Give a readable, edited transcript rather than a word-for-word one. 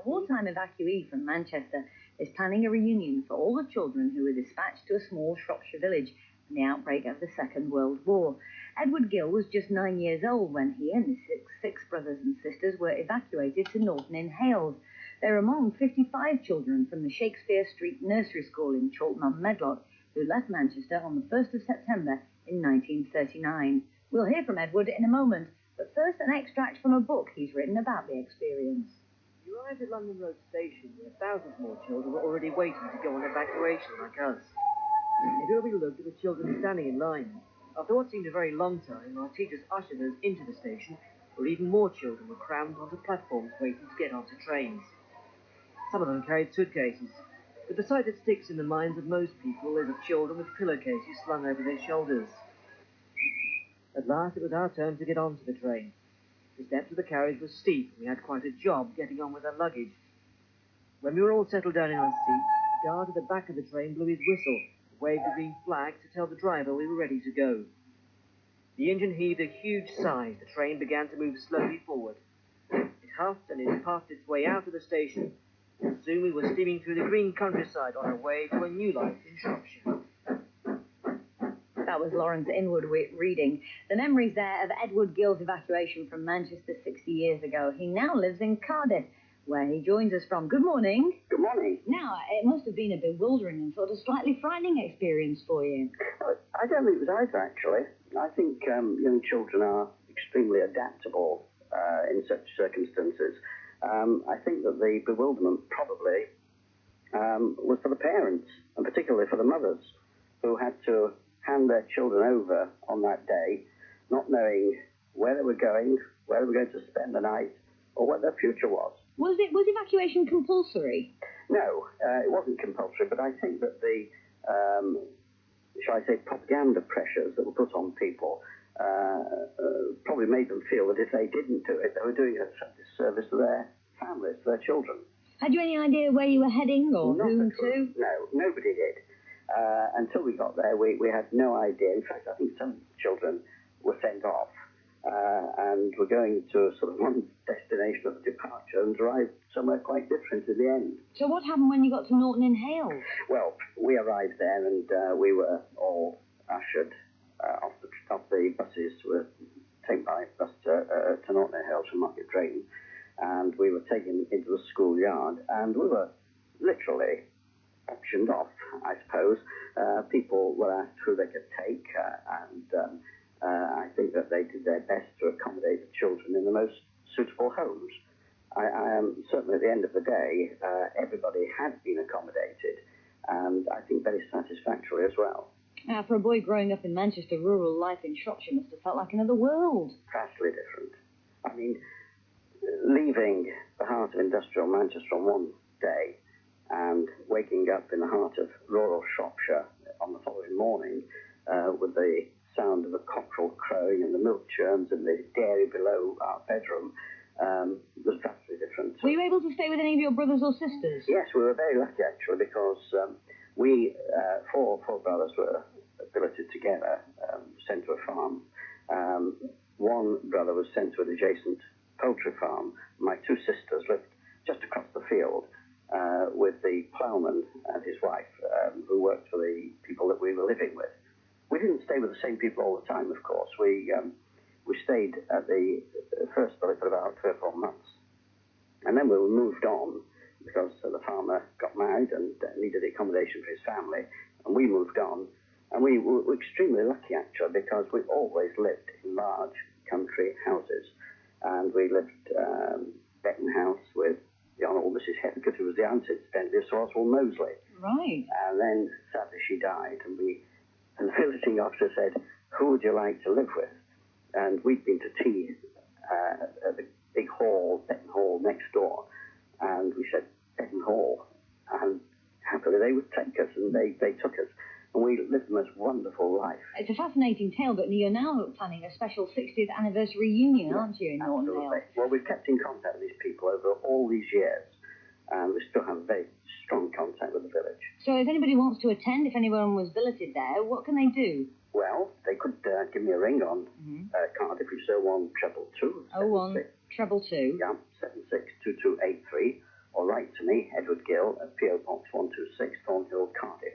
A wartime evacuee from Manchester is planning a reunion for all the children who were dispatched to a small Shropshire village in the outbreak of the Second World War. Edward Gill was just 9 years old when he and his six brothers and sisters were evacuated to Norton-in-Hales. They're among 55 children from the Shakespeare Street Nursery School in Chorlton-on-Medlock who left Manchester on the 1st of September in 1939. We'll hear from Edward in a moment, but first an extract from a book he's written about the experience. We arrived at London Road Station where thousands more children were already waiting to go on evacuation like us. Everywhere we looked at the children standing in line. After what seemed a very long time, our teachers ushered us into the station where even more children were crammed onto platforms waiting to get onto trains. Some of them carried suitcases, but the sight that sticks in the minds of most people is of children with pillowcases slung over their shoulders. At last it was our turn to get onto the train. The steps of the carriage were steep and we had quite a job getting on with our luggage. When we were all settled down in our seats, the guard at the back of the train blew his whistle and waved a green flag to tell the driver we were ready to go. The engine heaved a huge sigh. The train began to move slowly forward. It huffed and it puffed its way out of the station. And soon we were steaming through the green countryside on our way to a new life in Shropshire. That was Lawrence Inwood reading. The memories there of Edward Gill's evacuation from Manchester 60 years ago. He now lives in Cardiff, where he joins us from. Good morning. Good morning. Now, it must have been a bewildering and sort of slightly frightening experience for you. I don't think it was either, actually. I think young children are extremely adaptable in such circumstances. I think that the bewilderment probably was for the parents, and particularly for the mothers, who had to hand their children over on that day, not knowing where they were going, where they were going to spend the night, or what their future was. Was evacuation compulsory? No, it wasn't compulsory, but I think that the, shall I say, propaganda pressures that were put on people probably made them feel that if they didn't do it, they were doing a disservice to their families, to their children. Had you any idea where you were heading or Not whom to? No, nobody did. Until we got there, we had no idea. In fact, I think some children were sent off and were going to sort of one destination of departure and arrived somewhere quite different in the end. So what happened when you got to Norton-in-Hales? Well, we arrived there and we were all ushered off the buses. Were taken by bus to Norton-in-Hales from Market Drayton, and we were taken into the schoolyard, and we were literally auctioned off, I suppose. People were asked who they could take, and I think that they did their best to accommodate the children in the most suitable homes. I am certainly at the end of the day, everybody had been accommodated, and I think very satisfactorily as well. For a boy growing up in Manchester, rural life in Shropshire must have felt like another world. Vastly different. I mean, leaving the heart of industrial Manchester on one day and waking up in the heart of rural Shropshire on the following morning with the sound of the cockerel crowing and the milk churns and the dairy below our bedroom was vastly different. Were you able to stay with any of your brothers or sisters? Yes, we were very lucky actually, because we four brothers were billeted together, sent to a farm. One brother was sent to an adjacent poultry farm. My two sisters lived just across the field with the ploughman and his wife, who worked for the people that we were living with. We didn't stay with the same people all the time, of course. We stayed at the first billet for about 3 or 4 months. And then we were moved on because the farmer got married and needed accommodation for his family. And we moved on. And we were extremely lucky, actually, because we always lived in large country houses. And we lived Betton House with the Honourable Mrs. Hethcote, who was the aunt, incidentally, of Sir Oswald Mosley. Right. And then, sadly, she died, and the visiting officer said, who would you like to live with? And we'd been to tea at the big hall, Betton Hall, next door, and we said, Betton Hall. And happily they would take us, and they took us. And we lived the most wonderful life. It's a fascinating tale, but you're now planning a special 60th anniversary reunion, aren't you, in Norton-in-Hales? Well, we've kept in contact with these people over all these years, and we still have very strong contact with the village. So if anybody wants to attend, if anyone was billeted there, what can they do? Well, they could give me a ring on Cardiff, which is 01222. 01222. Yeah, 762283. me, Edward Gill, at PO Box 126, Thornhill, Cardiff.